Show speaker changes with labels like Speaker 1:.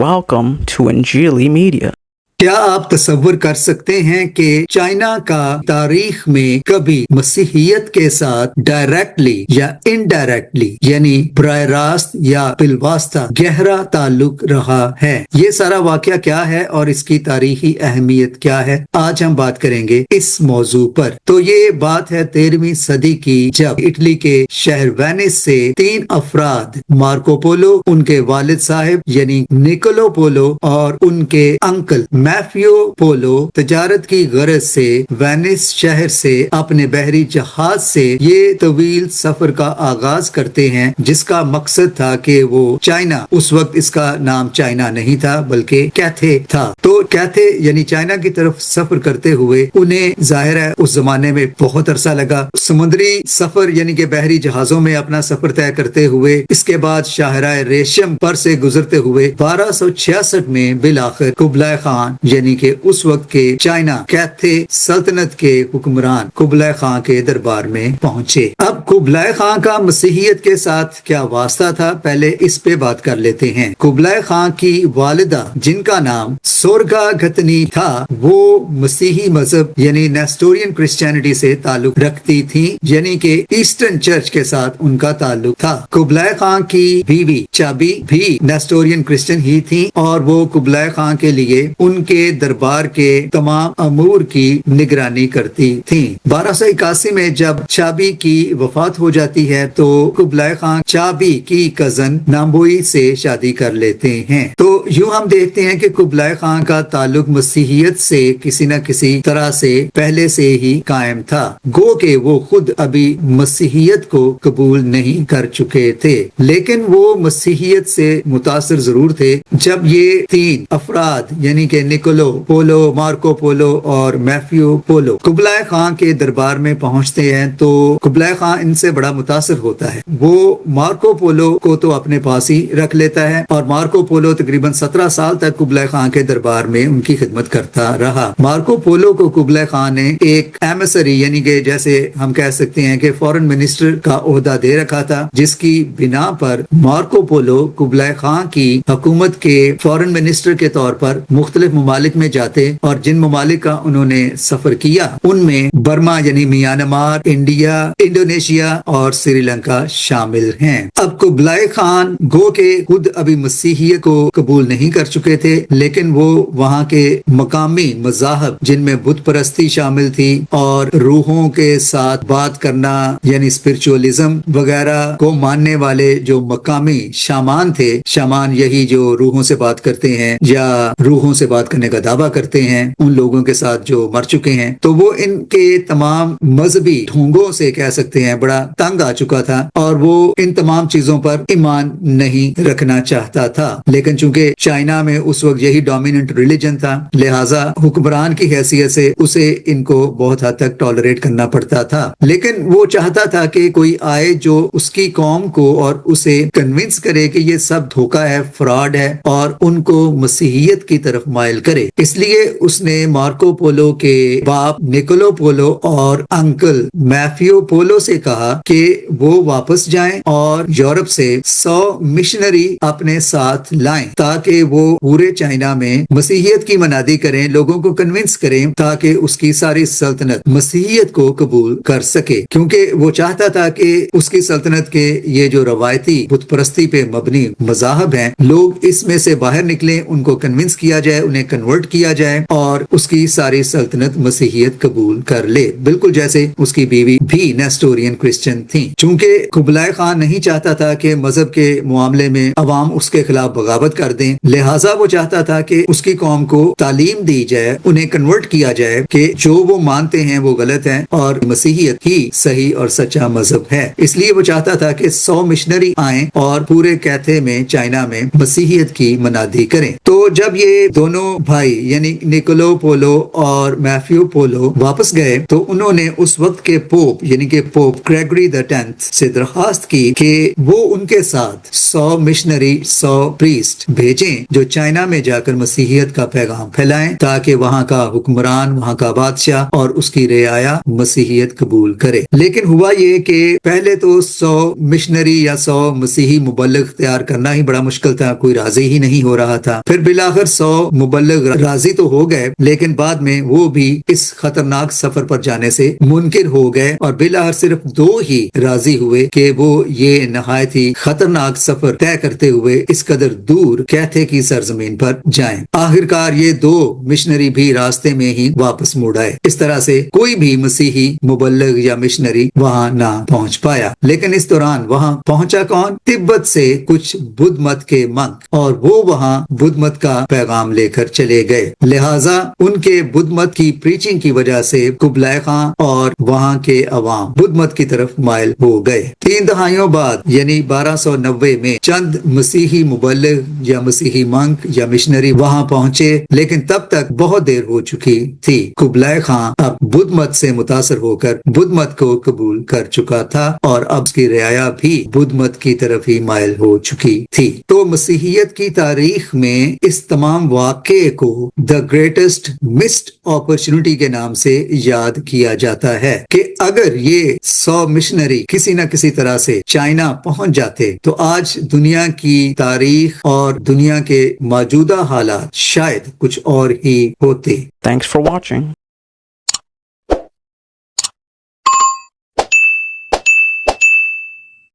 Speaker 1: Welcome to Anjali Media.
Speaker 2: क्या आप तसव्वुर कर सकते हैं कि चाइना का तारीख में कभी मसीहियत के साथ डायरेक्टली या इनडायरेक्टली यानी बराह रास्त या बिलवास्ता गहरा ताल्लुक रहा है? ये सारा वाकया क्या है और इसकी तारीखी अहमियत क्या है, आज हम बात करेंगे इस मौजू पर। तो ये बात है 13वीं सदी की, जब इटली के शहर वेनिस से 3 अफराद मार्को पोलो, उनके वालिद साहब यानी निकोलो पोलो और उनके अंकल मैफियो पोलो तजारत की गरज से वेनिस शहर से अपने बहरी जहाज से ये तवील सफर का आगाज करते हैं, जिसका मकसद था कि वो चाइना, उस वक्त इसका नाम चाइना नहीं था बल्कि कैथे था, तो कैथे यानी चाइना की तरफ सफर करते हुए उन्हें जाहिर है उस जमाने में बहुत अरसा लगा। समुद्री सफर यानी कि बहरी जहाजों में अपना सफर तय करते हुए इसके बाद शाहराह रेशम पर से गुजरते हुए 1266 में बिलाखिर कुबलाई खान यानी कि उस वक्त के चाइना कैथे सल्तनत के हुक्मरान कुबलाई खान के दरबार में पहुंचे। अब कुबलाई खान का मसीहियत के साथ क्या वास्ता था, पहले इस पे बात कर लेते हैं। कुबलाई खान की वालिदा जिनका नाम सोरगा गतनी था, वो मसीही मजहब यानी नेस्टोरियन क्रिश्चियनिटी से ताल्लुक रखती थी, यानी कि ईस्टर्न चर्च के साथ उनका ताल्लुक था। कुबलाई खान की बीवी चाबी भी नेस्टोरियन क्रिश्चियन ही थी और वो कुबलाई खान के लिए उनके दरबार के तमाम अमूर की निगरानी करती थी। 1281 में जब चाबी की वफात हो जाती है तो कुबलाई खान चाबी की कजन नाम्बोई से शादी कर लेते हैं। तो यूं हम देखते हैं कि कुबलाई खान का ताल्लुक मसीहियत से किसी न किसी तरह से पहले से ही कायम था, गो के वो खुद अभी मसीहियत को कबूल नहीं कर चुके थे, लेकिन वो मसीहियत से मुतासिर जरूर थे। जब ये 3 अफराद यानी कि निकोलो पोलो, मार्को पोलो और मैफियो पोलो कुबलाई खान के दरबार में पहुंचते हैं तो कुबलाई खान इनसे बड़ा मुतासिर होता है। वो मार्को पोलो को तो अपने पास ही रख लेता है और मार्को पोलो तकरीबन 17 साल तक कुबलाई खान के दरबार में उनकी खिदमत करता रहा। मार्को पोलो को कुबलाई खान ने एक एमिसरी यानी कि जैसे हम कह सकते हैं कि फॉरेन मिनिस्टर का ओहदा दे रखा था, जिसकी बिना पर मार्को पोलो कुबलाई खान की हुकूमत के फॉरेन मिनिस्टर के तौर पर मुख्तलिफ ममालिक में जाते और जिन ममालिक का उन्होंने सफर किया उनमें बर्मा यानी म्यांमार, इंडिया, इंडोनेशिया और श्रीलंका शामिल हैं। अब कुबलाई खान गो के खुद अभी मसीहियत को कबूल नहीं कर चुके थे, लेकिन वो वहाँ के मकामी मज़ाहब जिनमें बुत परस्ती शामिल थी और रूहों के साथ बात करना यानी स्पिरिचुअलिज्म वगैरह को मानने वाले जो मकामी शामान थे, शामान यही जो रूहों से बात करते हैं या रूहों से बात करने का दावा करते हैं, उन लोगों के साथ जो मर चुके हैं, तो वो इनके तमाम मजहबी ढोंगों से कह सकते हैं बड़ा तंग आ चुका था और वो इन तमाम चीजों पर ईमान नहीं रखना चाहता था। लेकिन चूंकि चाइना में उस वक्त यही डोमिनेंट रिलीजन था, लिहाजा हुक्मरान की हैसियत से उसे इनको बहुत हद तक टॉलरेट करना पड़ता था। लेकिन वो चाहता था कि कोई आए जो उसकी कौम को और उसे कन्विंस करे कि ये सब धोखा है, फ्रॉड है और उनको मसीहियत की तरफ माइल करे। इसलिए उसने मार्को पोलो के बाप निकोलो पोलो और अंकल मैफियो पोलो से कहा कि वो वापस जाएं और यूरोप से 100 मिशनरी अपने साथ लाएं ताकि वो पूरे चाइना में मसीहियत की मनादी करें, लोगों को कन्विंस करें ताकि उसकी सारी सल्तनत मसीहियत को कबूल कर सके, क्योंकि वो चाहता था कि उसकी सल्तनत के ये जो रवायती बुत परस्ती पे मबनी मज़ाहब हैं, लोग इसमें से बाहर निकलें, उनको कन्विंस किया जाए, उन्हें कन्वर्ट किया जाए और उसकी सारी सल्तनत मसीहियत कबूल कर ले, बिल्कुल जैसे उसकी बीवी भी नेस्टोरियन क्रिश्चियन थी। चूंकि कुबलाई खान नहीं चाहता था कि मजहब के मामले में अवाम उसके खिलाफ बगावत कर दें, लिहाजा वो चाहता था कि उसकी कौम को तालीम दी जाए, उन्हें कन्वर्ट किया जाए कि जो वो मानते हैं वो गलत है और मसीहियत ही सही और सच्चा मजहब है। इसलिए वो चाहता था कि 100 मिशनरी आएं और पूरे कैथे में, चाइना में मसीहियत की मनादी करें। तो जब ये दोनों بھائی یعنی نکولو پولو اور میتھیو پولو واپس گئے تو انہوں نے اس وقت کے پوپ یعنی کہ پوپ گریگری the 10th سے درخواست کی کہ وہ ان کے ساتھ 100 مشنری 100 پریسٹ بھیجیں جو چائنا میں جا کر مسیحیت کا پیغام پھیلائیں تاکہ وہاں کا حکمران وہاں کا بادشاہ اور اس کی رعایا مسیحیت قبول کرے. لیکن ہوا یہ کہ پہلے تو 100 مشنری یا 100 مسیحی مبلغ تیار کرنا ہی بڑا مشکل تھا, کوئی راضی ہی نہیں ہو رہا تھا. پھر بالآخر 100 مبلغ راضی تو ہو گئے لیکن بعد میں وہ بھی اس خطرناک سفر پر جانے سے منکر ہو گئے اور بالآخر صرف 2 ہی راضی ہوئے کہ وہ یہ نہایت ہی خطرناک سفر طے کرتے ہوئے اس قدر دور کیتھے کی سرزمین پر جائیں. آخرکار یہ 2 مشنری بھی راستے میں ہی واپس مڑ آئے. اس طرح سے کوئی بھی مسیحی مبلغ یا مشنری وہاں نہ پہنچ پایا. لیکن اس دوران وہاں پہنچا کون؟ تبت سے کچھ بدھ مت کے منک, اور وہ وہاں بدھ مت کا پیغام لے کر چلے گئے. لہٰذا ان کے بدھ مت کی پریچنگ کی وجہ سے قبلائے خاں اور وہاں کے عوام بدھ مت کی طرف مائل ہو گئے. 3 دہائیوں بعد یعنی 1290 میں چند مسیحی مبلغ یا مسیحی منک یا مشنری وہاں پہنچے, لیکن تب تک بہت دیر ہو چکی تھی. قبلائے خاں اب بدھ مت سے متاثر ہو کر بدھ مت کو قبول کر چکا تھا اور اب اس کی رعایا بھی بدھ مت کی طرف ہی مائل ہو چکی تھی. تو مسیحیت کی تاریخ میں اس تمام واقعے کو دا گریٹسٹ مسڈ اپرچونٹی کے نام سے یاد کیا جاتا ہے کہ اگر یہ 100 مشنری کسی نہ کسی طرح سے چائنا پہنچ جاتے تو آج دنیا کی تاریخ اور دنیا کے موجودہ حالات شاید کچھ اور ہی ہوتے.
Speaker 1: Thanks for watching.